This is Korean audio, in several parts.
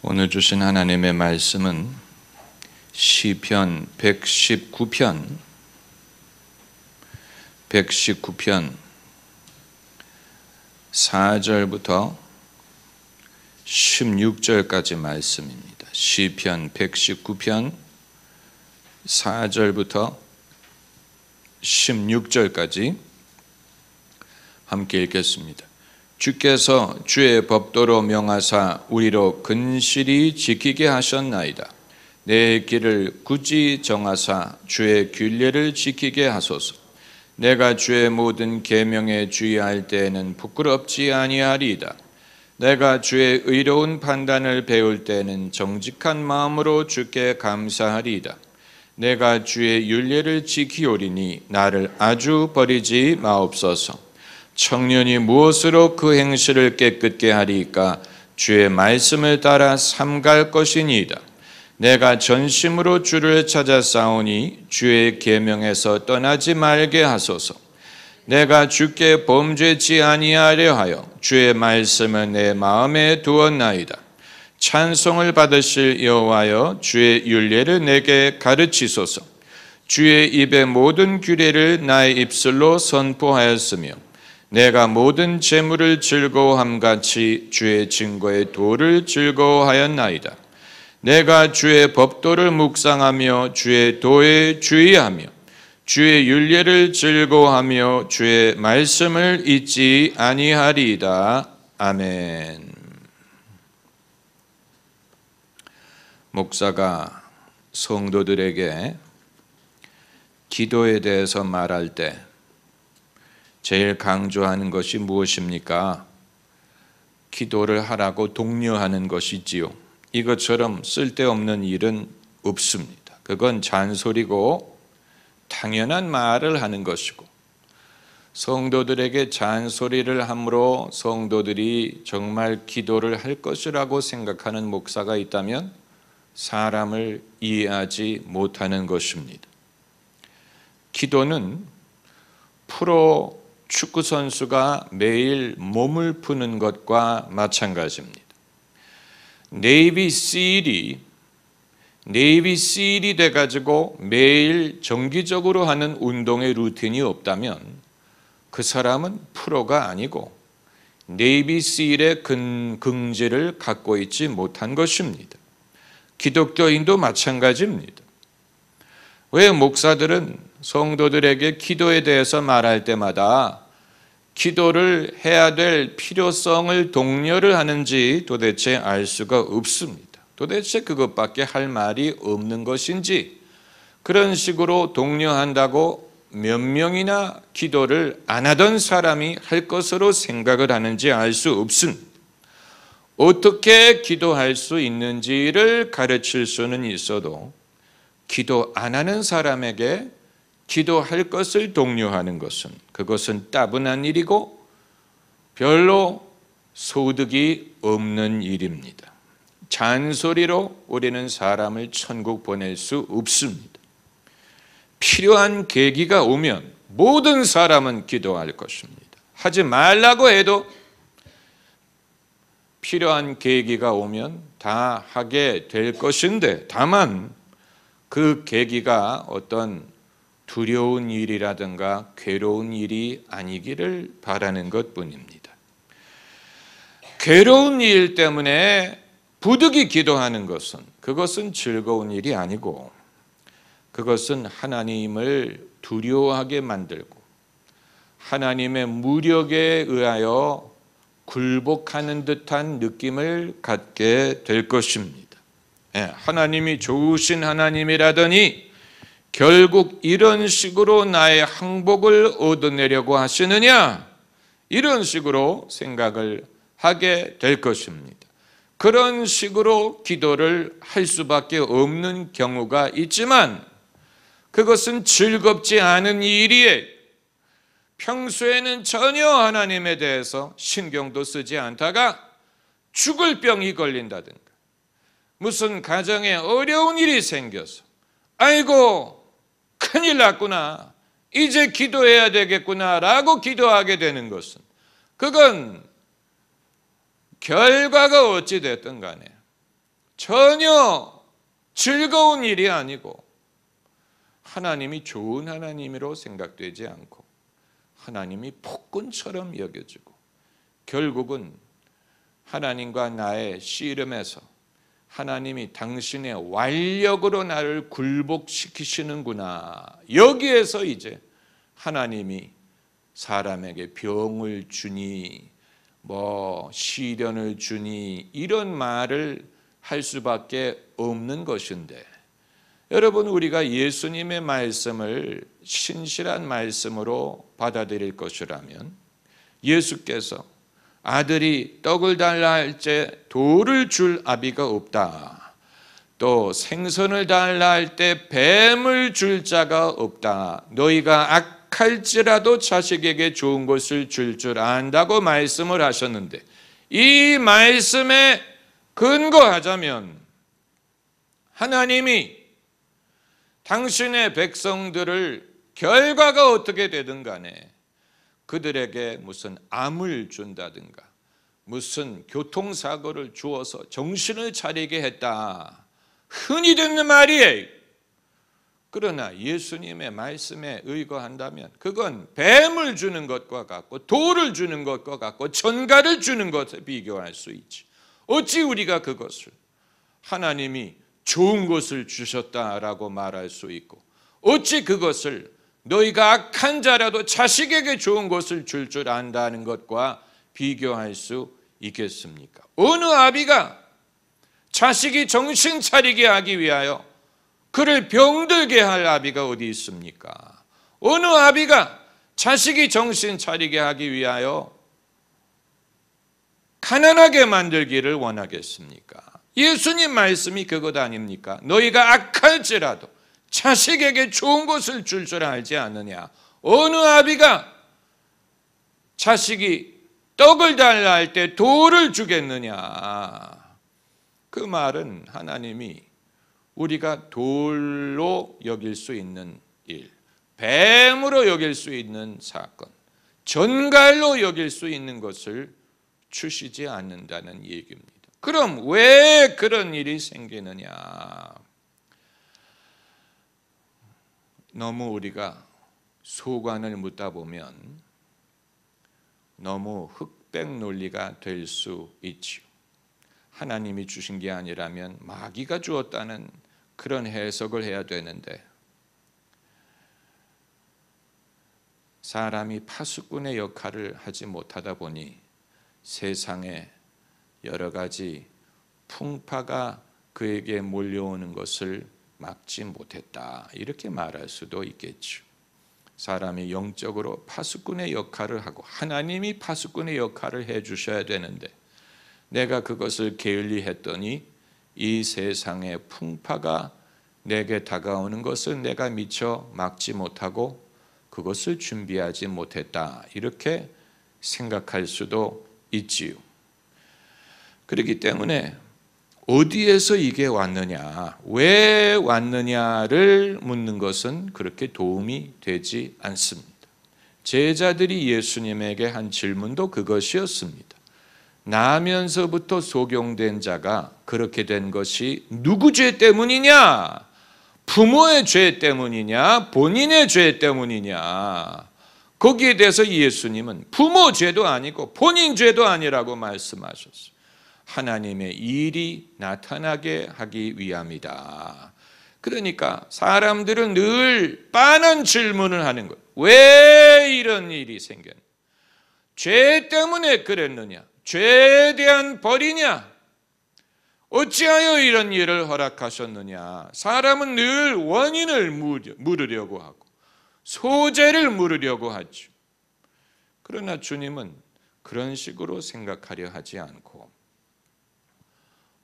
오늘 주신 하나님의 말씀은 시편 119편 4절부터 16절까지 말씀입니다. 시편 119편 4절부터 16절까지 함께 읽겠습니다. 주께서 주의 법도로 명하사 우리로 근실히 지키게 하셨나이다. 내 길을 굳이 정하사 주의 규례를 지키게 하소서. 내가 주의 모든 계명에 주의할 때에는 부끄럽지 아니하리이다. 내가 주의 의로운 판단을 배울 때에는 정직한 마음으로 주께 감사하리이다. 내가 주의 율례를 지키오리니 나를 아주 버리지 마옵소서. 청년이 무엇으로 그 행실을 깨끗게 하리이까? 주의 말씀을 따라 삼갈 것이니이다. 내가 전심으로 주를 찾아 싸우니 주의 계명에서 떠나지 말게 하소서. 내가 주께 범죄치 아니하려 하여 주의 말씀을 내 마음에 두었나이다. 찬송을 받으실 여호와여, 주의 율례를 내게 가르치소서. 주의 입의 모든 규례를 나의 입술로 선포하였으며 내가 모든 재물을 즐거워함같이 주의 증거의 도를 즐거워하였나이다. 내가 주의 법도를 묵상하며 주의 도에 주의하며 주의 율례를 즐거워하며 주의 말씀을 잊지 아니하리이다. 아멘. 목사가 성도들에게 기도에 대해서 말할 때 제일 강조하는 것이 무엇입니까? 기도를 하라고 독려하는 것이지요. 이것처럼 쓸데없는 일은 없습니다. 그건 잔소리고 당연한 말을 하는 것이고, 성도들에게 잔소리를 함으로 성도들이 정말 기도를 할 것이라고 생각하는 목사가 있다면 사람을 이해하지 못하는 것입니다. 기도는 프로 축구 선수가 매일 몸을 푸는 것과 마찬가지입니다. 네이비 실이 돼가지고 매일 정기적으로 하는 운동의 루틴이 없다면 그 사람은 프로가 아니고 네이비 실의 긍지를 갖고 있지 못한 것입니다. 기독교인도 마찬가지입니다. 왜 목사들은 성도들에게 기도에 대해서 말할 때마다 기도를 해야 될 필요성을 독려를 하는지 도대체 알 수가 없습니다. 도대체 그것밖에 할 말이 없는 것인지, 그런 식으로 독려한다고 몇 명이나 기도를 안 하던 사람이 할 것으로 생각을 하는지 알 수 없습니다. 어떻게 기도할 수 있는지를 가르칠 수는 있어도 기도 안 하는 사람에게 기도할 것을 독려하는 것은 그것은 따분한 일이고 별로 소득이 없는 일입니다. 잔소리로 우리는 사람을 천국 보낼 수 없습니다. 필요한 계기가 오면 모든 사람은 기도할 것입니다. 하지 말라고 해도 필요한 계기가 오면 다 하게 될 것인데, 다만 그 계기가 어떤 두려운 일이라든가 괴로운 일이 아니기를 바라는 것뿐입니다. 괴로운 일 때문에 부득이 기도하는 것은 그것은 즐거운 일이 아니고 그것은 하나님을 두려워하게 만들고 하나님의 무력에 의하여 굴복하는 듯한 느낌을 갖게 될 것입니다. 하나님이 좋으신 하나님이라더니 결국 이런 식으로 나의 항복을 얻어내려고 하시느냐, 이런 식으로 생각을 하게 될 것입니다. 그런 식으로 기도를 할 수밖에 없는 경우가 있지만 그것은 즐겁지 않은 일이에요. 평소에는 전혀 하나님에 대해서 신경도 쓰지 않다가 죽을 병이 걸린다든가 무슨 가정에 어려운 일이 생겨서 아이고 큰일 났구나, 이제 기도해야 되겠구나 라고 기도하게 되는 것은 그건 결과가 어찌 됐든 간에 전혀 즐거운 일이 아니고 하나님이 좋은 하나님으로 생각되지 않고 하나님이 폭군처럼 여겨지고 결국은 하나님과 나의 씨름에서 하나님이 당신의 완력으로 나를 굴복시키시는구나. 여기에서 이제 하나님이 사람에게 병을 주니 시련을 주니 이런 말을 할 수밖에 없는 것인데, 여러분, 우리가 예수님의 말씀을 신실한 말씀으로 받아들일 것이라면 예수께서 아들이 떡을 달라 할 때 돌을 줄 아비가 없다, 또 생선을 달라 할 때 뱀을 줄 자가 없다, 너희가 악할지라도 자식에게 좋은 것을 줄 줄 안다고 말씀을 하셨는데, 이 말씀에 근거하자면 하나님이 당신의 백성들을 결과가 어떻게 되든 간에 그들에게 무슨 암을 준다든가 무슨 교통사고를 주어서 정신을 차리게 했다, 흔히 듣는 말이에요. 그러나 예수님의 말씀에 의거한다면 그건 뱀을 주는 것과 같고 돌을 주는 것과 같고 전갈을 주는 것에 비교할 수 있지. 어찌 우리가 그것을 하나님이 좋은 것을 주셨다라고 말할 수 있고, 어찌 그것을 너희가 악한 자라도 자식에게 좋은 것을 줄 줄 안다는 것과 비교할 수 있겠습니까? 어느 아비가 자식이 정신 차리게 하기 위하여 그를 병들게 할 아비가 어디 있습니까? 어느 아비가 자식이 정신 차리게 하기 위하여 가난하게 만들기를 원하겠습니까? 예수님 말씀이 그것 아닙니까? 너희가 악할지라도 자식에게 좋은 것을 줄 줄 알지 않느냐? 어느 아비가 자식이 떡을 달라 할 때 돌을 주겠느냐? 그 말은 하나님이 우리가 돌로 여길 수 있는 일, 뱀으로 여길 수 있는 사건, 전갈로 여길 수 있는 것을 주시지 않는다는 얘기입니다. 그럼 왜 그런 일이 생기느냐? 너무 우리가 소관을 묻다 보면 너무 흑백 논리가 될 수 있지요. 하나님이 주신 게 아니라면 마귀가 주었다는 그런 해석을 해야 되는데, 사람이 파수꾼의 역할을 하지 못하다 보니 세상에 여러 가지 풍파가 그에게 몰려오는 것을 막지 못했다, 이렇게 말할 수도 있겠죠. 사람이 영적으로 파수꾼의 역할을 하고 하나님이 파수꾼의 역할을 해주셔야 되는데, 내가 그것을 게을리 했더니 이 세상의 풍파가 내게 다가오는 것을 내가 미처 막지 못하고 그것을 준비하지 못했다, 이렇게 생각할 수도 있지요. 그렇기 때문에 어디에서 이게 왔느냐, 왜 왔느냐를 묻는 것은 그렇게 도움이 되지 않습니다. 제자들이 예수님에게 한 질문도 그것이었습니다. 나면서부터 소경된 자가 그렇게 된 것이 누구 죄 때문이냐? 부모의 죄 때문이냐? 본인의 죄 때문이냐? 거기에 대해서 예수님은 부모 죄도 아니고 본인 죄도 아니라고 말씀하셨어요. 하나님의 일이 나타나게 하기 위함이다. 그러니까 사람들은 늘 빤한 질문을 하는 거예요. 왜 이런 일이 생겼냐? 죄 때문에 그랬느냐? 죄에 대한 벌이냐? 어찌하여 이런 일을 허락하셨느냐? 사람은 늘 원인을 물으려고 하고 소재를 물으려고 하죠. 그러나 주님은 그런 식으로 생각하려 하지 않고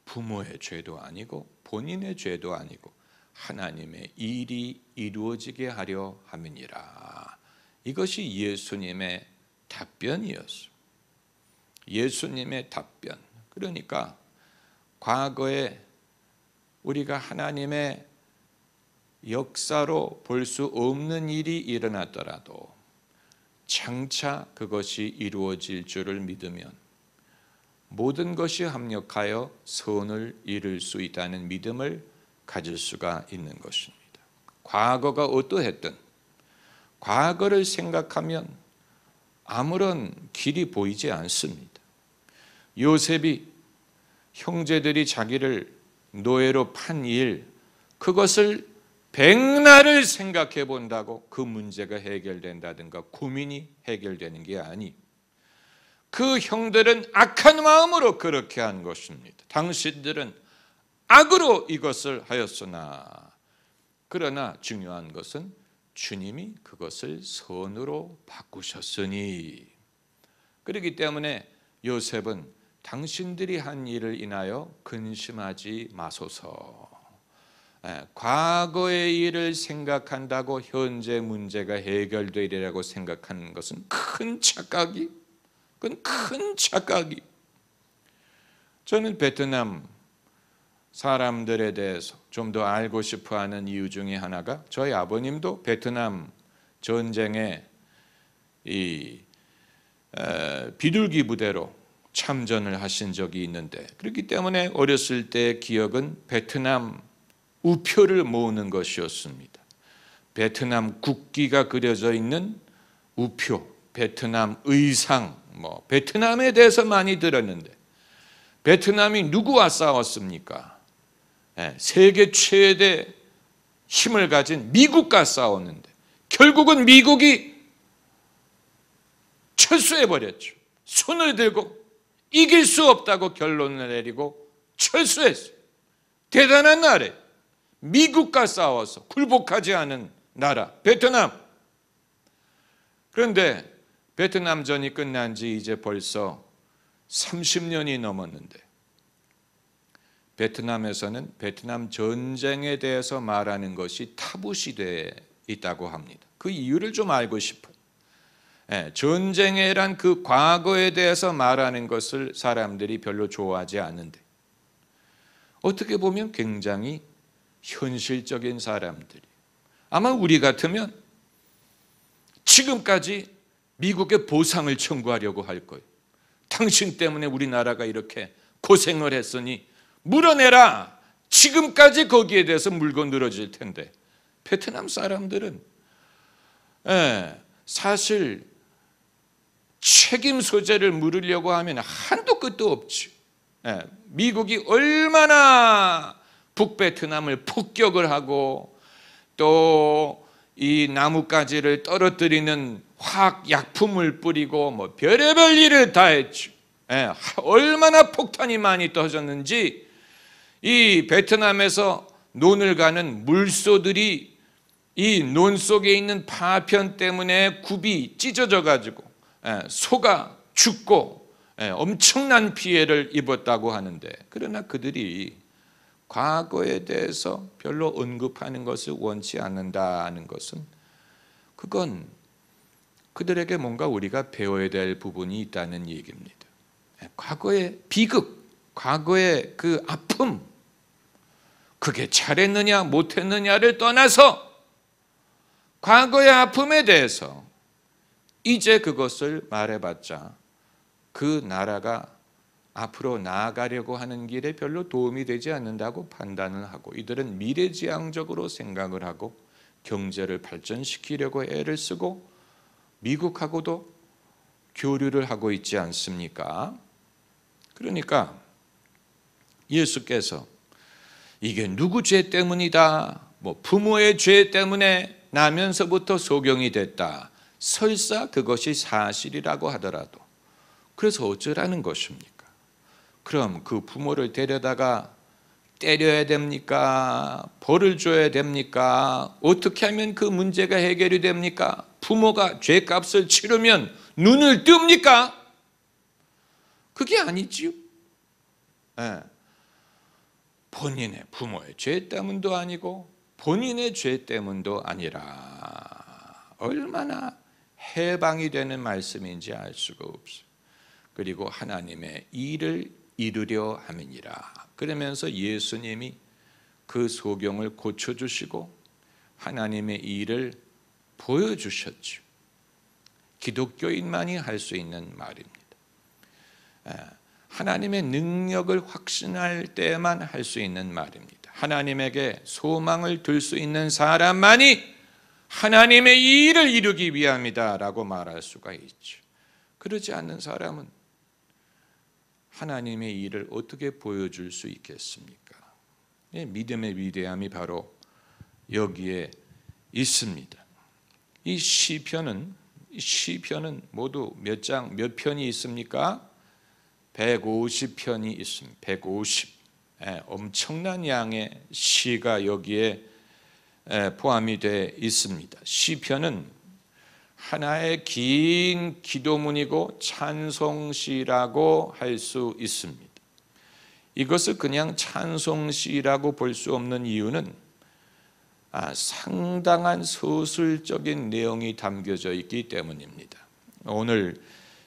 부모의 죄도 아니고 본인의 죄도 아니고 하나님의 일이 이루어지게 하려 함이니라. 이것이 예수님의 답변이었어요. 예수님의 답변. 그러니까 과거에 우리가 하나님의 역사로 볼 수 없는 일이 일어났더라도 장차 그것이 이루어질 줄을 믿으면 모든 것이 합력하여 선을 이룰 수 있다는 믿음을 가질 수가 있는 것입니다. 과거가 어떠했든 과거를 생각하면 아무런 길이 보이지 않습니다. 요셉이 형제들이 자기를 노예로 판 일, 그것을 백날을 생각해 본다고 그 문제가 해결된다든가 고민이 해결되는 게 아니, 그 형들은 악한 마음으로 그렇게 한 것입니다. 당신들은 악으로 이것을 하였으나, 그러나 중요한 것은 주님이 그것을 선으로 바꾸셨으니, 그렇기 때문에 요셉은 당신들이 한 일을 인하여 근심하지 마소서. 과거의 일을 생각한다고 현재 문제가 해결되리라고 생각하는 것은 큰 착각이, 그건 큰 착각이. 저는 베트남 사람들에 대해서 좀 더 알고 싶어하는 이유 중에 하나가, 저희 아버님도 베트남 전쟁에 이 비둘기 부대로 참전을 하신 적이 있는데, 그렇기 때문에 어렸을 때 기억은 베트남 우표를 모으는 것이었습니다. 베트남 국기가 그려져 있는 우표, 베트남 의상, 베트남에 대해서 많이 들었는데, 베트남이 누구와 싸웠습니까? 세계 최대 힘을 가진 미국과 싸웠는데 결국은 미국이 철수해버렸죠. 손을 들고 이길 수 없다고 결론을 내리고 철수했어요. 대단한 나라예요. 미국과 싸워서 굴복하지 않은 나라 베트남. 그런데 베트남전이 끝난 지 이제 벌써 30년이 넘었는데, 베트남에서는 베트남 전쟁에 대해서 말하는 것이 타부 시대에 있다고 합니다. 그 이유를 좀 알고 싶어요. 전쟁이란 그 과거에 대해서 말하는 것을 사람들이 별로 좋아하지 않는데, 어떻게 보면 굉장히 현실적인 사람들이, 아마 우리 같으면 지금까지 미국에 보상을 청구하려고 할 거예요. 당신 때문에 우리나라가 이렇게 고생을 했으니 물어내라. 지금까지 거기에 대해서 물고 늘어질 텐데, 베트남 사람들은 사실 책임 소재를 물으려고 하면 한도 끝도 없지. 미국이 얼마나 북베트남을 폭격을 하고 또 이 나뭇가지를 떨어뜨리는 화학 약품을 뿌리고 별의별 일을 다 했죠. 얼마나 폭탄이 많이 터졌는지 이 베트남에서 논을 가는 물소들이 이 논 속에 있는 파편 때문에 굽이 찢어져 가지고 소가 죽고 엄청난 피해를 입었다고 하는데, 그러나 그들이 과거에 대해서 별로 언급하는 것을 원치 않는다는 것은, 그건 그들에게 뭔가 우리가 배워야 될 부분이 있다는 얘기입니다. 과거의 비극, 과거의 그 아픔, 그게 잘했느냐 못했느냐를 떠나서 과거의 아픔에 대해서 이제 그것을 말해봤자 그 나라가 앞으로 나아가려고 하는 길에 별로 도움이 되지 않는다고 판단을 하고, 이들은 미래지향적으로 생각을 하고 경제를 발전시키려고 애를 쓰고 미국하고도 교류를 하고 있지 않습니까? 그러니까 예수께서 이게 누구 죄 때문이다, 부모의 죄 때문에 나면서부터 소경이 됐다, 설사 그것이 사실이라고 하더라도 그래서 어쩌라는 것입니까? 그럼 그 부모를 데려다가 때려야 됩니까? 벌을 줘야 됩니까? 어떻게 하면 그 문제가 해결이 됩니까? 부모가 죄값을 치르면 눈을 뜹니까? 그게 아니지요. 본인의 부모의 죄 때문도 아니고 본인의 죄 때문도 아니라 얼마나 해방이 되는 말씀인지 알 수가 없어요. 그리고 하나님의 일을 이루려 함이니라. 그러면서 예수님이 그 소경을 고쳐주시고 하나님의 일을 보여주셨죠. 기독교인만이 할 수 있는 말입니다. 하나님의 능력을 확신할 때만 할 수 있는 말입니다. 하나님에게 소망을 둘 수 있는 사람만이 하나님의 이 일을 이루기 위함이다라고 말할 수가 있죠. 그러지 않는 사람은 하나님의 이 일을 어떻게 보여줄 수 있겠습니까? 믿음의 위대함이 바로 여기에 있습니다. 이 시편은 모두 몇 편이 있습니까? 150편이 있습니다. 150. 엄청난 양의 시가 여기에 포함이 되어 있습니다. 시편은 하나의 긴 기도문이고 찬송시라고 할 수 있습니다. 이것을 그냥 찬송시라고 볼 수 없는 이유는 상당한 서술적인 내용이 담겨져 있기 때문입니다. 오늘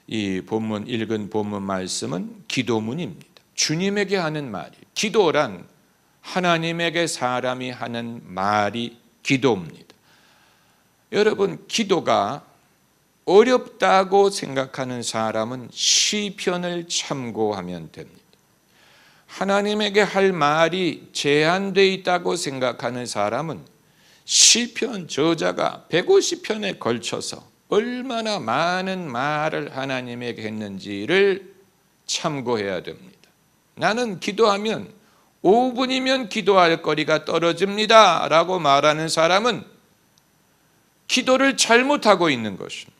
이 본문 읽은 본문 말씀은 기도문입니다. 주님에게 하는 말이, 기도란 하나님에게 사람이 하는 말이 기도입니다. 여러분, 기도가 어렵다고 생각하는 사람은 시편을 참고하면 됩니다. 하나님에게 할 말이 제한되어 있다고 생각하는 사람은 시편 저자가 150편에 걸쳐서 얼마나 많은 말을 하나님에게 했는지를 참고해야 됩니다. 나는 기도하면 5분이면 기도할 거리가 떨어집니다 라고 말하는 사람은 기도를 잘못하고 있는 것입니다.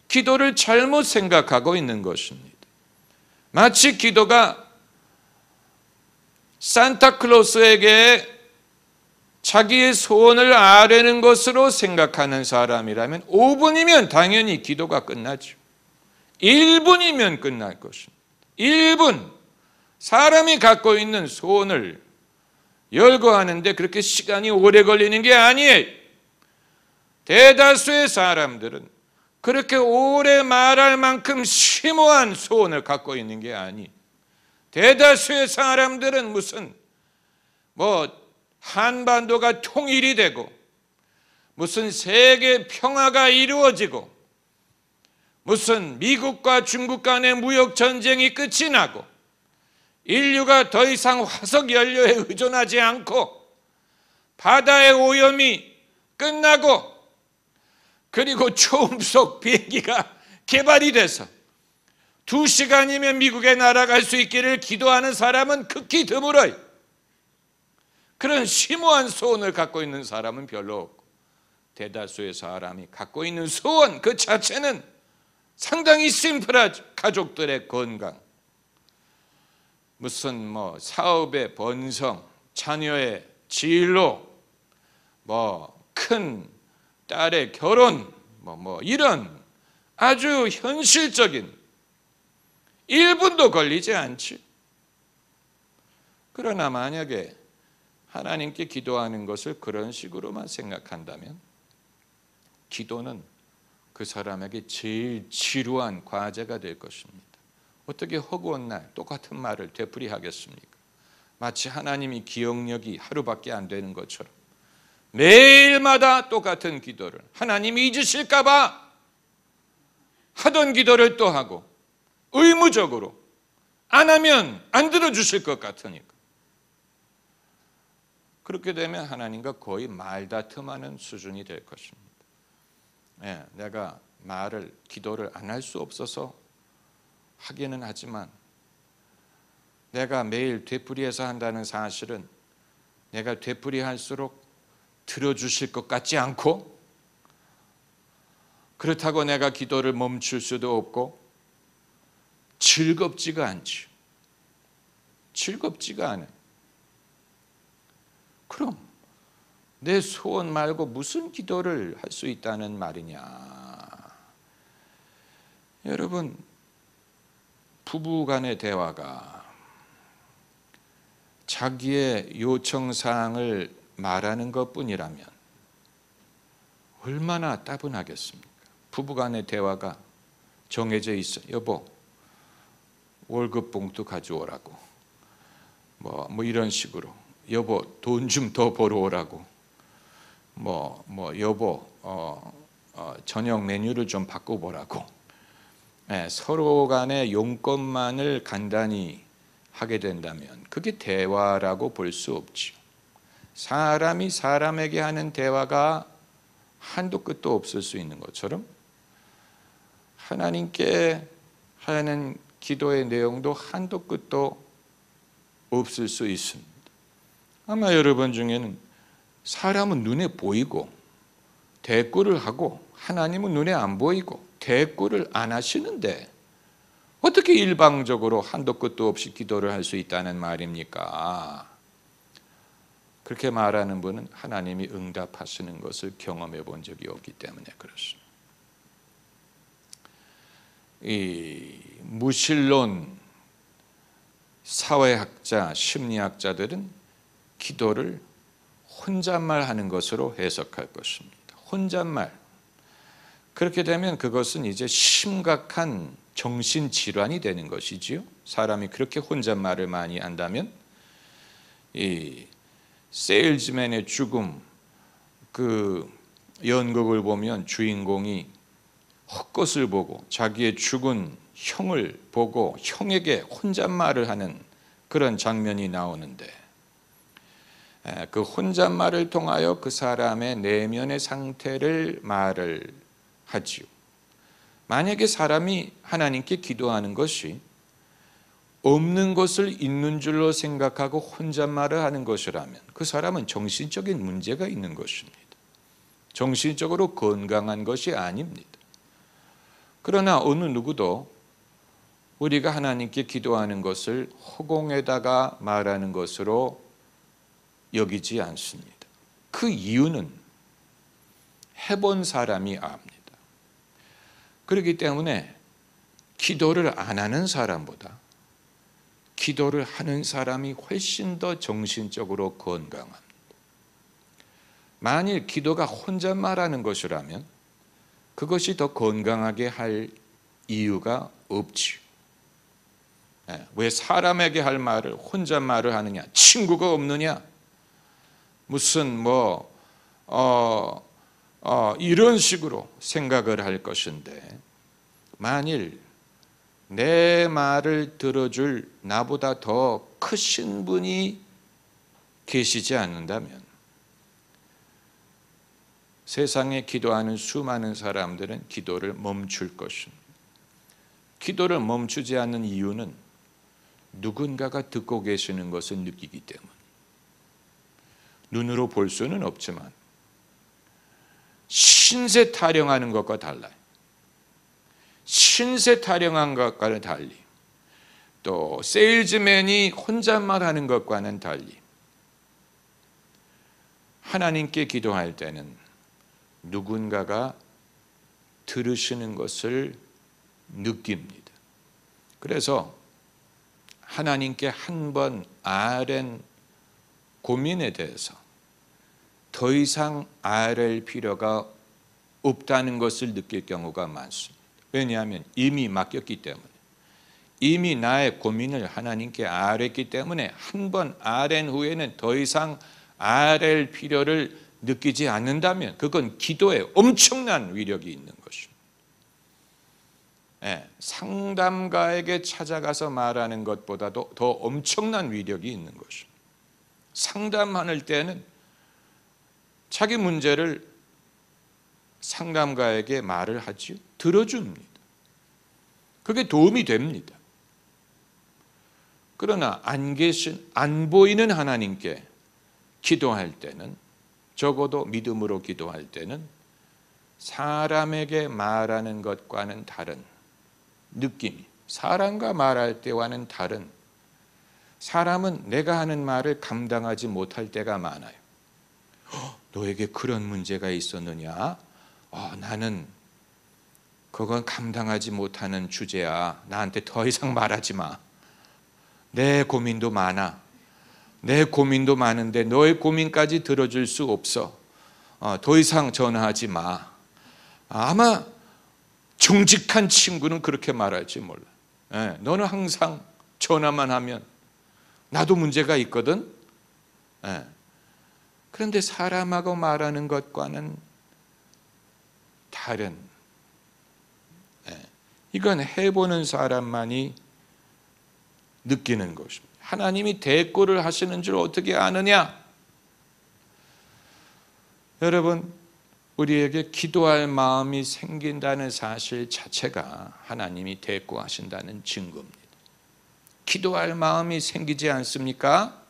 기도를 잘못 생각하고 있는 것입니다. 마치 기도가 산타클로스에게 자기의 소원을 아뢰는 것으로 생각하는 사람이라면 5분이면 당연히 기도가 끝나죠. 1분이면 끝날 것입니다. 1분. 사람이 갖고 있는 소원을 열거하는데 그렇게 시간이 오래 걸리는 게 아니에요. 대다수의 사람들은 그렇게 오래 말할 만큼 심오한 소원을 갖고 있는 게 아니에요. 대다수의 사람들은 무슨 한반도가 통일이 되고 무슨 세계 평화가 이루어지고 무슨 미국과 중국 간의 무역 전쟁이 끝이 나고 인류가 더 이상 화석 연료에 의존하지 않고 바다의 오염이 끝나고 그리고 초음속 비행기가 개발이 돼서 2시간이면 미국에 날아갈 수 있기를 기도하는 사람은 극히 드물어요. 그런 심오한 소원을 갖고 있는 사람은 별로 없고 대다수의 사람이 갖고 있는 소원 그 자체는 상당히 심플하죠. 가족들의 건강, 무슨 사업의 번성, 자녀의 진로, 큰 딸의 결혼, 이런 아주 현실적인 1분도 걸리지 않지. 그러나 만약에 하나님께 기도하는 것을 그런 식으로만 생각한다면 기도는 그 사람에게 제일 지루한 과제가 될 것입니다. 어떻게 허구한 날 똑같은 말을 되풀이하겠습니까? 마치 하나님이 기억력이 하루밖에 안 되는 것처럼 매일마다 똑같은 기도를 하나님이 잊으실까 봐 하던 기도를 또 하고 의무적으로 안 하면 안 들어주실 것 같으니까 그렇게 되면 하나님과 거의 말다툼하는 수준이 될 것입니다. 내가 기도를 안 할 수 없어서 하기는 하지만 내가 매일 되풀이해서 한다는 사실은 내가 되풀이할수록 들어주실 것 같지 않고 그렇다고 내가 기도를 멈출 수도 없고 즐겁지가 않지. 즐겁지가 않아요. 그럼 내 소원 말고 무슨 기도를 할 수 있다는 말이냐. 여러분, 부부 간의 대화가 자기의 요청사항을 말하는 것뿐이라면 얼마나 따분하겠습니까? 부부 간의 대화가 정해져 있어. 여보, 월급 봉투 가져오라고. 이런 식으로. 여보, 돈 좀 더 벌어오라고. 여보, 저녁 메뉴를 좀 바꿔보라고. 서로 간의 용건만을 간단히 하게 된다면 그게 대화라고 볼 수 없죠. 사람이 사람에게 하는 대화가 한도 끝도 없을 수 있는 것처럼 하나님께 하는 기도의 내용도 한도 끝도 없을 수 있습니다. 아마 여러분 중에는 사람은 눈에 보이고 대꾸를 하고 하나님은 눈에 안 보이고 대꾸를 안 하시는데 어떻게 일방적으로 한도 끝도 없이 기도를 할 수 있다는 말입니까? 그렇게 말하는 분은 하나님이 응답하시는 것을 경험해 본 적이 없기 때문에 그렇습니다. 이 무신론 사회학자, 심리학자들은 기도를 혼잣말 하는 것으로 해석할 것입니다. 혼잣말. 그렇게 되면 그것은 이제 심각한 정신질환이 되는 것이지요. 사람이 그렇게 혼잣말을 많이 한다면 이 세일즈맨의 죽음, 그 연극을 보면 주인공이 헛것을 보고 자기의 죽은 형을 보고 형에게 혼잣말을 하는 그런 장면이 나오는데 그 혼잣말을 통하여 그 사람의 내면의 상태를 말을 하지요. 만약에 사람이 하나님께 기도하는 것이 없는 것을 있는 줄로 생각하고 혼잣말을 하는 것이라면 그 사람은 정신적인 문제가 있는 것입니다. 정신적으로 건강한 것이 아닙니다. 그러나 어느 누구도 우리가 하나님께 기도하는 것을 허공에다가 말하는 것으로 여기지 않습니다. 그 이유는 해본 사람이 압니다. 그렇기 때문에 기도를 안 하는 사람보다 기도를 하는 사람이 훨씬 더 정신적으로 건강합니다. 만일 기도가 혼잣말하는 것이라면 그것이 더 건강하게 할 이유가 없지요. 왜 사람에게 할 말을 혼잣말을 하느냐? 친구가 없느냐? 무슨 이런 식으로 생각을 할 것인데 만일 내 말을 들어줄 나보다 더 크신 분이 계시지 않는다면 세상에 기도하는 수많은 사람들은 기도를 멈출 것입니다. 기도를 멈추지 않는 이유는 누군가가 듣고 계시는 것을 느끼기 때문. 눈으로 볼 수는 없지만 신세 타령하는 것과 달라요. 신세 타령한 것과는 달리 또 세일즈맨이 혼잣말하는 것과는 달리 하나님께 기도할 때는 누군가가 들으시는 것을 느낍니다. 그래서 하나님께 한 번 아랜 고민에 대해서 더 이상 아랠 필요가 없다는 것을 느낄 경우가 많습니다. 왜냐하면 이미 맡겼기 때문에 이미 나의 고민을 하나님께 아뢰기 때문에 한 번 아랜 후에는 더 이상 아랠 필요를 느끼지 않는다면 그건 기도에 엄청난 위력이 있는 것입니다. 상담가에게 찾아가서 말하는 것보다도 더 엄청난 위력이 있는 것입니다. 상담할 때는 자기 문제를 상담가에게 말을 하지요. 들어줍니다. 그게 도움이 됩니다. 그러나 안 보이는 하나님께 기도할 때는 적어도 믿음으로 기도할 때는 사람에게 말하는 것과는 다른 느낌이 사람과 말할 때와는 다른 사람은 내가 하는 말을 감당하지 못할 때가 많아요. 너에게 그런 문제가 있었느냐? 나는 그건 감당하지 못하는 주제야. 나한테 더 이상 말하지 마. 내 고민도 많아. 내 고민도 많은데 너의 고민까지 들어줄 수 없어. 더 이상 전화하지 마. 아마 정직한 친구는 그렇게 말할지 몰라. 너는 항상 전화만 하면 나도 문제가 있거든. 그런데 사람하고 말하는 것과는 다른 이건 해보는 사람만이 느끼는 것입니다. 하나님이 대꾸를 하시는 줄 어떻게 아느냐? 여러분, 우리에게 기도할 마음이 생긴다는 사실 자체가 하나님이 대꾸하신다는 증거입니다. 기도할 마음이 생기지 않습니까?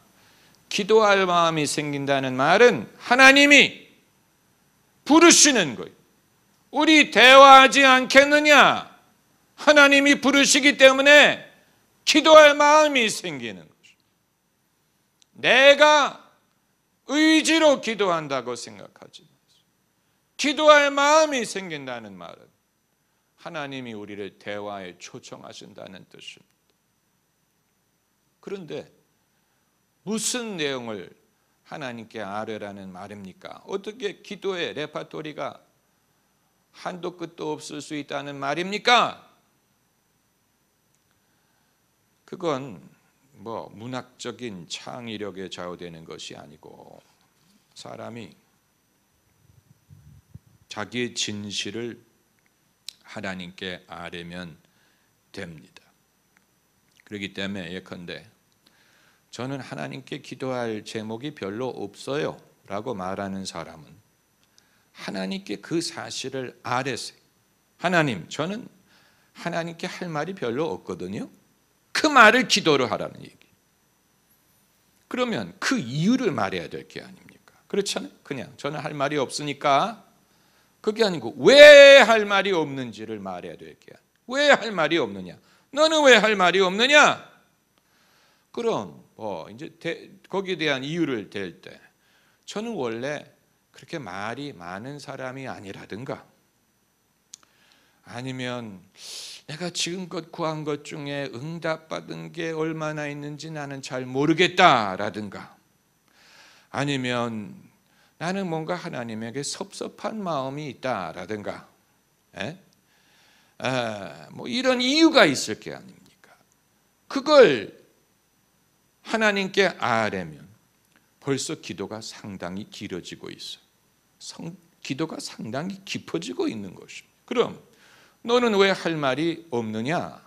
기도할 마음이 생긴다는 말은 하나님이 부르시는 거예요. 우리 대화하지 않겠느냐? 하나님이 부르시기 때문에 기도할 마음이 생기는 거죠. 내가 의지로 기도한다고 생각하지 마세요. 기도할 마음이 생긴다는 말은 하나님이 우리를 대화에 초청하신다는 뜻입니다. 그런데 무슨 내용을 하나님께 아뢰라는 말입니까? 어떻게 기도의 레파토리가 한도 끝도 없을 수 있다는 말입니까? 그건 문학적인 창의력에 좌우되는 것이 아니고 사람이 자기의 진실을 하나님께 아뢰면 됩니다. 그렇기 때문에 예컨대 저는 하나님께 기도할 제목이 별로 없어요 라고 말하는 사람은 하나님께 그 사실을 아뢰세요. 하나님, 저는 하나님께 할 말이 별로 없거든요. 그 말을 기도로 하라는 얘기. 그러면 그 이유를 말해야 될 게 아닙니까? 그렇잖아요. 그냥 저는 할 말이 없으니까, 그게 아니고 왜 할 말이 없는지를 말해야 될 게 아니에요. 왜 할 말이 없느냐? 너는 왜 할 말이 없느냐? 그럼 이제 거기에 대한 이유를 댈 때 저는 원래 그렇게 말이 많은 사람이 아니라든가, 아니면 내가 지금껏 구한 것 중에 응답받은 게 얼마나 있는지 나는 잘 모르겠다라든가, 아니면 나는 뭔가 하나님에게 섭섭한 마음이 있다라든가, 이런 이유가 있을 게 아닙니까? 그걸 하나님께 아뢰면 벌써 기도가 상당히 길어지고 있어요. 기도가 상당히 깊어지고 있는 것입니다. 그럼 너는 왜 할 말이 없느냐?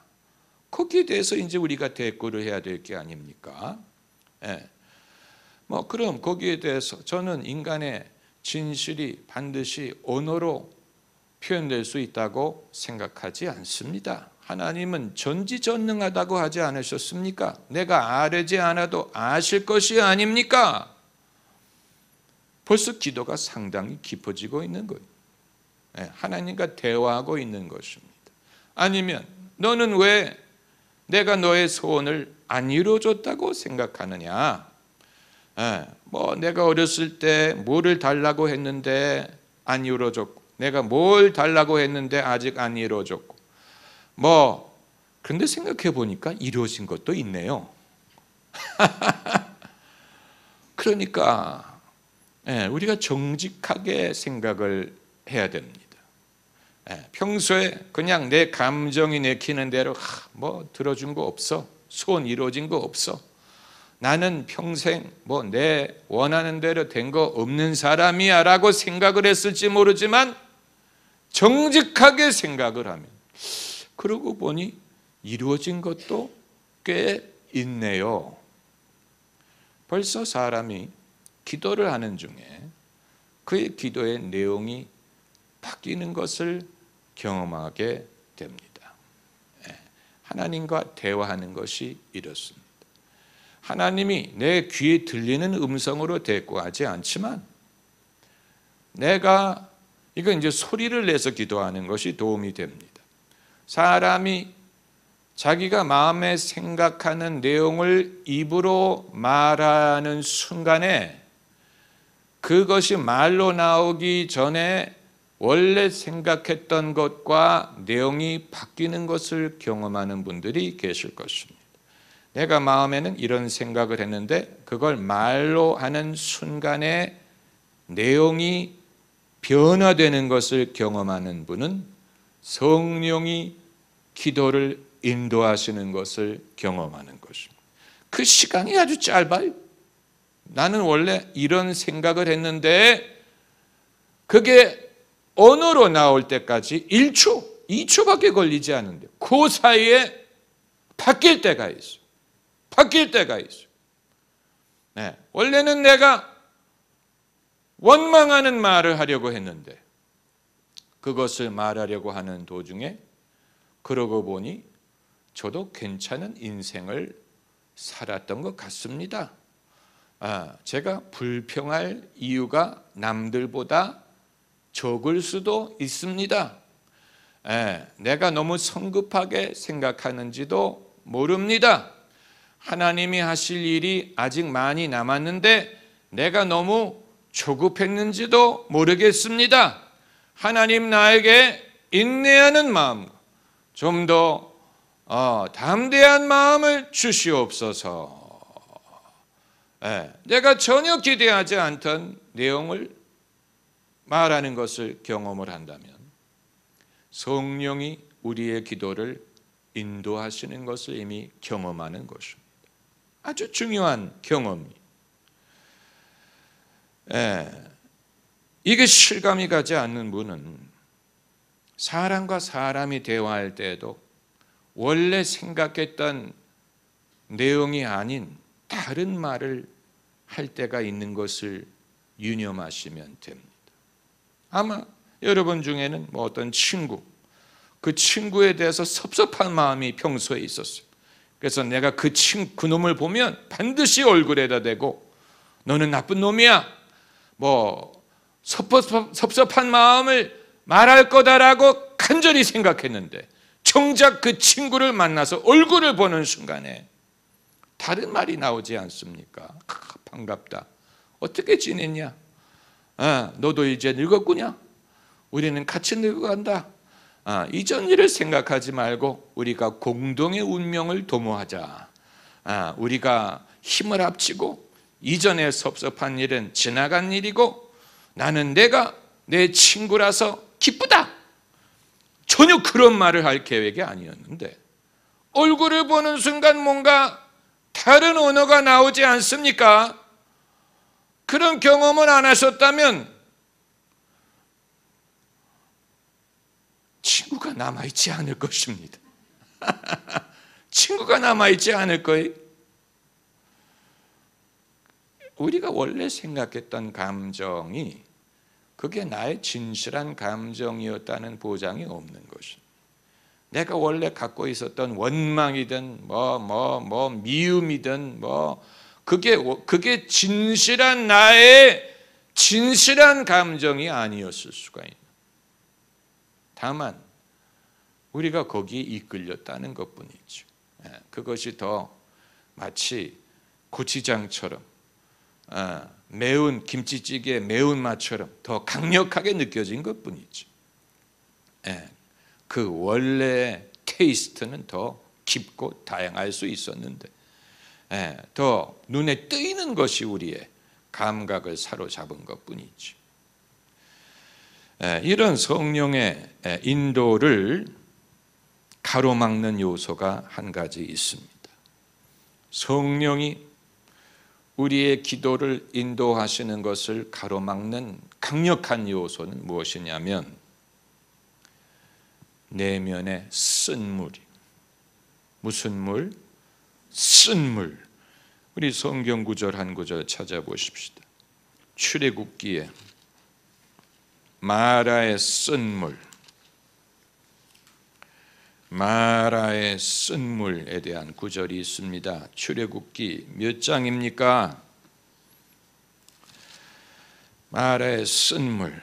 거기에 대해서 이제 우리가 대꾸를 해야 될 게 아닙니까? 그럼 거기에 대해서 저는 인간의 진실이 반드시 언어로 표현될 수 있다고 생각하지 않습니다. 하나님은 전지전능하다고 하지 않으셨습니까? 내가 아뢰지 않아도 아실 것이 아닙니까? 벌써 기도가 상당히 깊어지고 있는 거예요. 하나님과 대화하고 있는 것입니다. 아니면 너는 왜 내가 너의 소원을 안 이루어줬다고 생각하느냐? 내가 어렸을 때 뭐를 달라고 했는데 안 이루어졌고, 내가 뭘 달라고 했는데 아직 안 이루어졌고, 그런데 생각해 보니까 이루어진 것도 있네요. 그러니까 우리가 정직하게 생각을 해야 됩니다. 평소에 그냥 내 감정이 내키는 대로 들어준 거 없어, 소원 이루어진 거 없어, 나는 평생 내 원하는 대로 된 거 없는 사람이야 라고 생각을 했을지 모르지만 정직하게 생각을 하면 그러고 보니 이루어진 것도 꽤 있네요. 벌써 사람이 기도를 하는 중에 그의 기도의 내용이 바뀌는 것을 경험하게 됩니다. 하나님과 대화하는 것이 이렇습니다. 하나님이 내 귀에 들리는 음성으로 대꾸하지 않지만 내가 이건 이제 소리를 내서 기도하는 것이 도움이 됩니다. 사람이 자기가 마음에 생각하는 내용을 입으로 말하는 순간에 그것이 말로 나오기 전에 원래 생각했던 것과 내용이 바뀌는 것을 경험하는 분들이 계실 것입니다. 내가 마음에는 이런 생각을 했는데 그걸 말로 하는 순간에 내용이 변화되는 것을 경험하는 분은 성령이 기도를 인도하시는 것을 경험하는 것입니다. 그 시간이 아주 짧아요. 나는 원래 이런 생각을 했는데 그게 언어로 나올 때까지 1초, 2초밖에 걸리지 않는데 그 사이에 바뀔 때가 있어요. 바뀔 때가 있어요. 네, 원래는 내가 원망하는 말을 하려고 했는데 그것을 말하려고 하는 도중에 그러고 보니 저도 괜찮은 인생을 살았던 것 같습니다. 제가 불평할 이유가 남들보다 적을 수도 있습니다. 내가 너무 성급하게 생각하는지도 모릅니다. 하나님이 하실 일이 아직 많이 남았는데 내가 너무 조급했는지도 모르겠습니다. 하나님 나에게 인내하는 마음, 좀 더 담대한 마음을 주시옵소서. 내가 전혀 기대하지 않던 내용을 말하는 것을 경험을 한다면 성령이 우리의 기도를 인도하시는 것을 이미 경험하는 것입니다. 아주 중요한 경험이. 이게 실감이 가지 않는 분은 사람과 사람이 대화할 때에도 원래 생각했던 내용이 아닌 다른 말을 할 때가 있는 것을 유념하시면 됩니다. 아마 여러분 중에는 뭐 어떤 친구, 그 친구에 대해서 섭섭한 마음이 평소에 있었어요. 그래서 내가 그 놈을 보면 반드시 얼굴에다 대고 너는 나쁜 놈이야, 뭐 섭섭한 마음을 말할 거다라고 간절히 생각했는데 정작 그 친구를 만나서 얼굴을 보는 순간에 다른 말이 나오지 않습니까? 반갑다. 어떻게 지냈냐? 너도 이제 늙었구냐? 우리는 같이 늙어간다. 이전 일을 생각하지 말고 우리가 공동의 운명을 도모하자. 우리가 힘을 합치고 이전에 섭섭한 일은 지나간 일이고 나는 내가 내 친구라서 기쁘다. 전혀 그런 말을 할 계획이 아니었는데 얼굴을 보는 순간 뭔가 다른 언어가 나오지 않습니까? 그런 경험을 안 하셨다면 친구가 남아있지 않을 것입니다. 친구가 남아있지 않을 거예요. 우리가 원래 생각했던 감정이 그게 나의 진실한 감정이었다는 보장이 없는 것입니다. 내가 원래 갖고 있었던 원망이든 미움이든 그게 진실한 나의 진실한 감정이 아니었을 수가 있는. 다만 우리가 거기에 이끌렸다는 것뿐이죠. 그것이 더 마치 고추장처럼 매운 김치찌개의 매운맛처럼 더 강력하게 느껴진 것뿐이죠. 그 원래의 테이스트는 더 깊고 다양할 수 있었는데 더 눈에 띄는 것이 우리의 감각을 사로잡은 것뿐이죠. 이런 성령의 인도를 가로막는 요소가 한 가지 있습니다. 성령이 우리의 기도를 인도하시는 것을 가로막는 강력한 요소는 무엇이냐면 내면의 쓴물이. 무슨 물? 쓴물. 우리 성경 구절 한 구절 찾아보십시다. 출애굽기에 마라의 쓴물, 마라의 쓴물에 대한 구절이 있습니다. 출애굽기 몇 장입니까? 마라의 쓴물.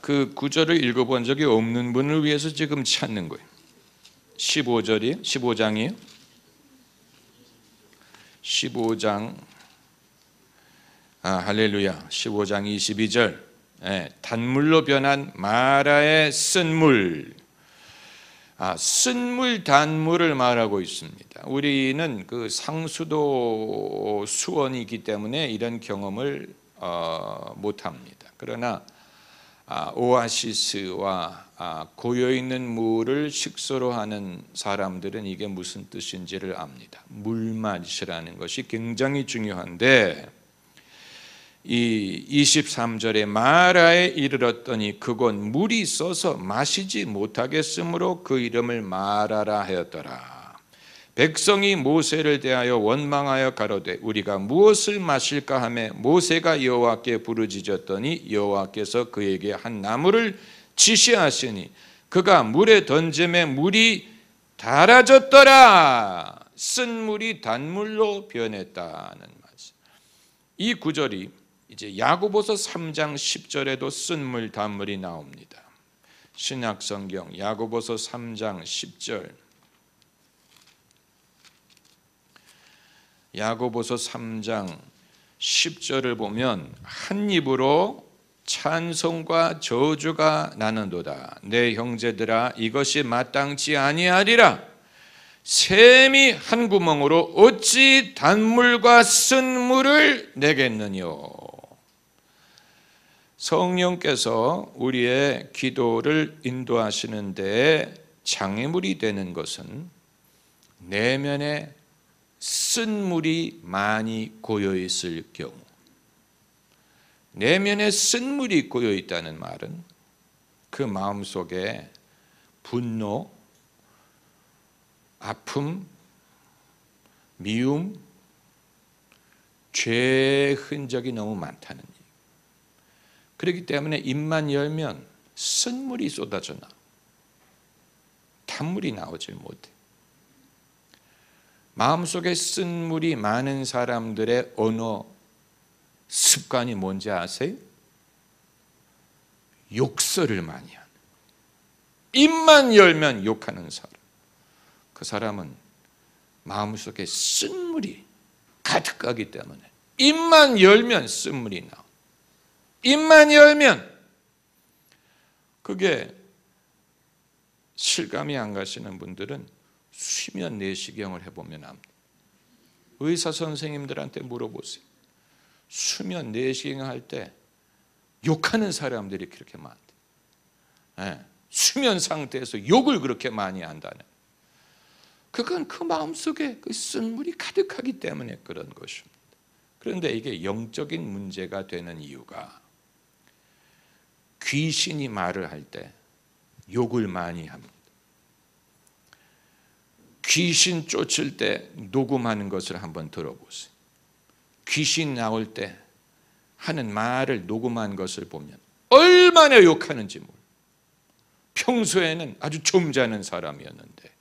그 구절을 읽어본 적이 없는 분을 위해서 지금 찾는 거예요. 15절이에요? 15장이에요? 15장 할렐루야. 15장 22절. 단물로 변한 마라의 쓴물. 쓴물 단물을 말하고 있습니다. 우리는 그 상수도 수원이기 때문에 이런 경험을 못합니다. 그러나 오아시스와 고여있는 물을 식소로 하는 사람들은 이게 무슨 뜻인지를 압니다. 물맛이라는 것이 굉장히 중요한데 이 23절에 마라에 이르렀더니 그곳 물이 있어서 마시지 못하겠으므로 그 이름을 마라라 하였더라. 백성이 모세를 대하여 원망하여 가로되 우리가 무엇을 마실까 하매 모세가 여호와께 부르짖었더니 여호와께서 그에게 한 나무를 지시하시니 그가 물에 던짐에 물이 달아졌더라. 쓴 물이 단물로 변했다는 말씀. 이 구절이 이제 야고보서 3장 10절에도 쓴 물 단물이 나옵니다. 신약성경 야고보서 3장 10절. 야고보서 3장 10절을 보면 한 입으로 찬송과 저주가 나는도다. 내 형제들아 이것이 마땅치 아니하리라. 샘이 한 구멍으로 어찌 단물과 쓴 물을 내겠느뇨. 성령께서 우리의 기도를 인도하시는데 장애물이 되는 것은 내면에 쓴 물이 많이 고여 있을 경우, 내면에 쓴 물이 고여 있다는 말은 그 마음속에 분노, 아픔, 미움, 죄의 흔적이 너무 많다는 얘기. 그렇기 때문에 입만 열면 쓴 물이 쏟아져 나. 단물이 나오질 못해. 마음속에 쓴 물이 많은 사람들의 언어 습관이 뭔지 아세요? 욕설을 많이 하는. 입만 열면 욕하는 사람. 그 사람은 마음속에 쓴 물이 가득하기 때문에 입만 열면 쓴 물이 나와. 입만 열면 그게 실감이 안 가시는 분들은 수면 내시경을 해보면 압니다. 의사 선생님들한테 물어보세요. 수면 내시경 할 때 욕하는 사람들이 그렇게 많대. 네. 수면 상태에서 욕을 그렇게 많이 한다는. 그건 그 마음속에 그 쓴 물이 가득하기 때문에 그런 것입니다. 그런데 이게 영적인 문제가 되는 이유가 귀신이 말을 할 때 욕을 많이 합니다. 귀신 쫓을 때 녹음하는 것을 한번 들어보세요. 귀신 나올 때 하는 말을 녹음한 것을 보면 얼마나 욕하는지 몰라요. 평소에는 아주 점잖은 사람이었는데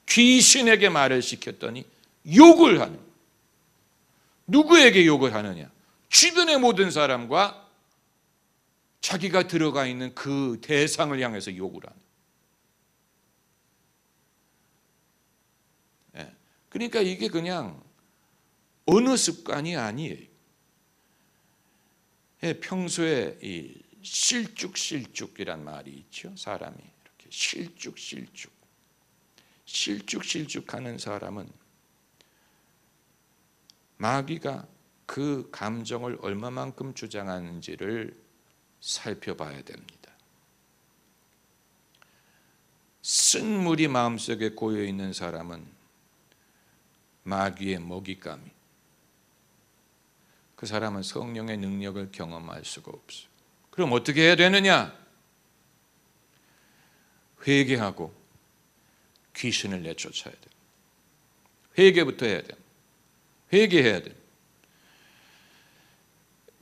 귀신에게 말을 시켰더니 욕을 하는 거예요. 누구에게 욕을 하느냐? 주변의 모든 사람과 자기가 들어가 있는 그 대상을 향해서 욕을 하는 거예요. 그러니까 이게 그냥 어느 습관이 아니에요. 평소에 이 실쭉실쭉이란 말이 있죠. 사람이 이렇게 실쭉실쭉하는 사람은 마귀가 그 감정을 얼마만큼 주장하는지를 살펴봐야 됩니다. 쓴 물이 마음속에 고여 있는 사람은 마귀의 먹잇감이, 그 사람은 성령의 능력을 경험할 수가 없어요. 그럼 어떻게 해야 되느냐? 회개하고 귀신을 내쫓아야 돼요. 회개부터 해야 돼요. 회개해야 돼요.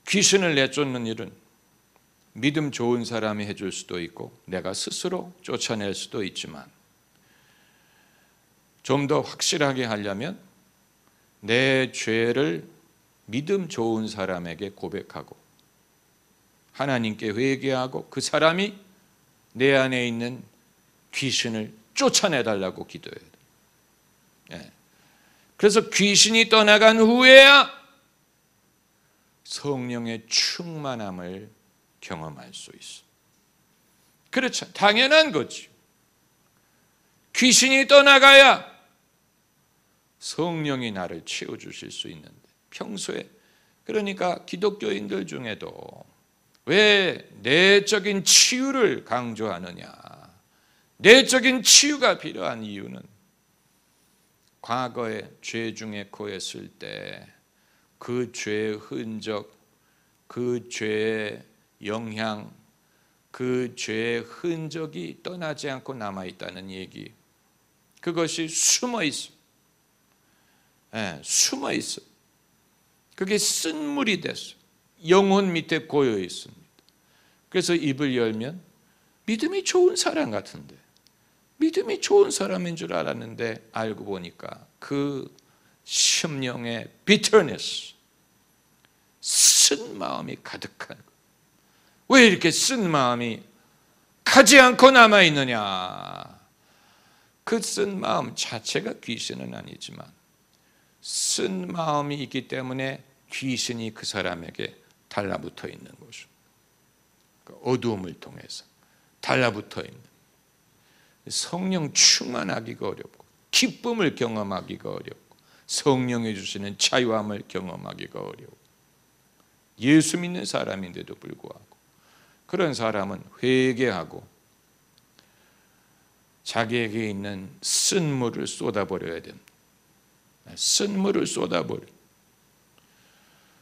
귀신을 내쫓는 일은 믿음 좋은 사람이 해줄 수도 있고 내가 스스로 쫓아낼 수도 있지만 좀 더 확실하게 하려면 내 죄를 믿음 좋은 사람에게 고백하고 하나님께 회개하고 그 사람이 내 안에 있는 귀신을 쫓아내달라고 기도해야 돼요. 그래서 귀신이 떠나간 후에야 성령의 충만함을 경험할 수 있어. 그렇죠. 당연한 거죠. 귀신이 떠나가야 성령이 나를 채워주실 수 있는데 평소에, 그러니까 기독교인들 중에도 왜 내적인 치유를 강조하느냐? 내적인 치유가 필요한 이유는 과거에 죄 중에 고였을 때 그 죄의 흔적, 그 죄의 영향, 그 죄의 흔적이 떠나지 않고 남아있다는 얘기. 그것이 숨어 있어. 숨어 있어. 그게 쓴물이 됐어. 영혼 밑에 고여 있습니다. 그래서 입을 열면 믿음이 좋은 사람 같은데, 믿음이 좋은 사람인 줄 알았는데 알고 보니까 그 심령의 bitterness, 쓴 마음이 가득한 거예요. 왜 이렇게 쓴 마음이 가지 않고 남아있느냐? 그 쓴 마음 자체가 귀신은 아니지만 쓴 마음이 있기 때문에 귀신이 그 사람에게 달라붙어 있는 것이죠. 어두움을 통해서 달라붙어 있는, 성령 충만하기가 어렵고 기쁨을 경험하기가 어렵고 성령이 주시는 자유함을 경험하기가 어려워. 예수 믿는 사람인데도 불구하고 그런 사람은 회개하고 자기에게 있는 쓴물을 쏟아버려야 됩니다. 쓴물을 쏟아버려.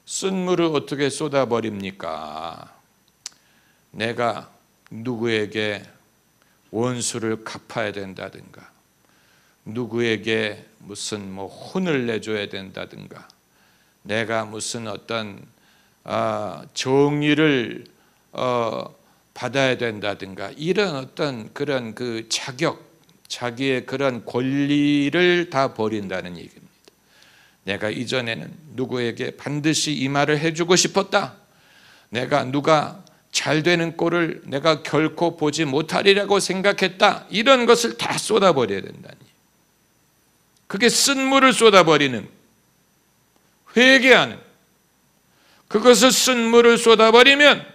쓴물을 어떻게 쏟아버립니까? 내가 누구에게 원수를 갚아야 된다든가, 누구에게 무슨 혼을 내줘야 된다든가, 내가 무슨 어떤 정의를 받아야 된다든가, 이런 어떤 그런 그 자격, 자기의 그런 권리를 다 버린다는 얘기입니다. 내가 이전에는 누구에게 반드시 이 말을 해주고 싶었다. 내가 누가 잘 되는 꼴을 내가 결코 보지 못하리라고 생각했다. 이런 것을 다 쏟아버려야 된다니. 그게 쓴물을 쏟아버리는, 회개하는, 그것을 쓴물을 쏟아버리면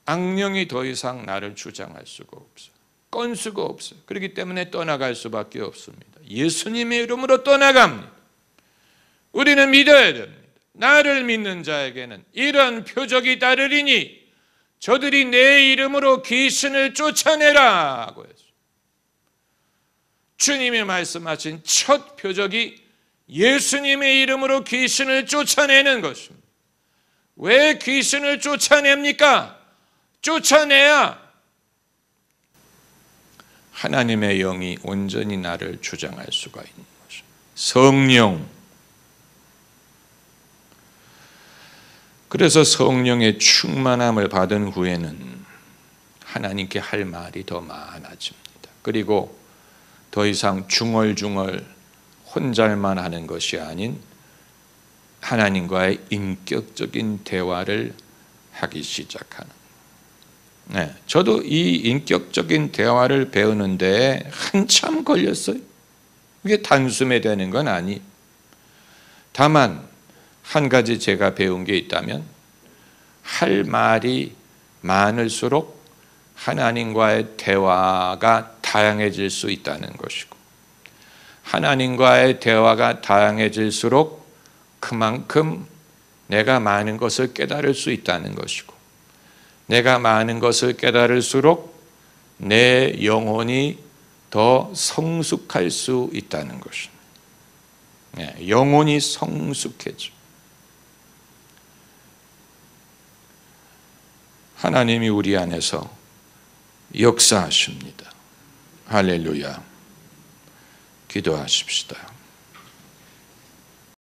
악령이 더 이상 나를 주장할 수가 없어요. 건 수가 없어요. 그렇기 때문에 떠나갈 수밖에 없습니다. 예수님의 이름으로 떠나갑니다. 우리는 믿어야 됩니다. 나를 믿는 자에게는 이런 표적이 따르리니 저들이 내 이름으로 귀신을 쫓아내라고 했어요. 주님이 말씀하신 첫 표적이 예수님의 이름으로 귀신을 쫓아내는 것입니다. 왜 귀신을 쫓아냅니까? 쫓아내야 하나님의 영이 온전히 나를 주장할 수가 있는 것입니다. 성령. 그래서 성령의 충만함을 받은 후에는 하나님께 할 말이 더 많아집니다. 그리고 더 이상 중얼중얼 혼잘만 하는 것이 아닌 하나님과의 인격적인 대화를 하기 시작하는. 저도 이 인격적인 대화를 배우는데 한참 걸렸어요. 이게 단숨에 되는 건 아니. 다만 한 가지 제가 배운 게 있다면, 할 말이 많을수록 하나님과의 대화가 다양해질 수 있다는 것이고, 하나님과의 대화가 다양해질수록 그만큼 내가 많은 것을 깨달을 수 있다는 것이고, 내가 많은 것을 깨달을수록 내 영혼이 더 성숙할 수 있다는 것입니다. 영혼이 성숙해져. 하나님이 우리 안에서 역사하십니다. 할렐루야. 기도하십시다.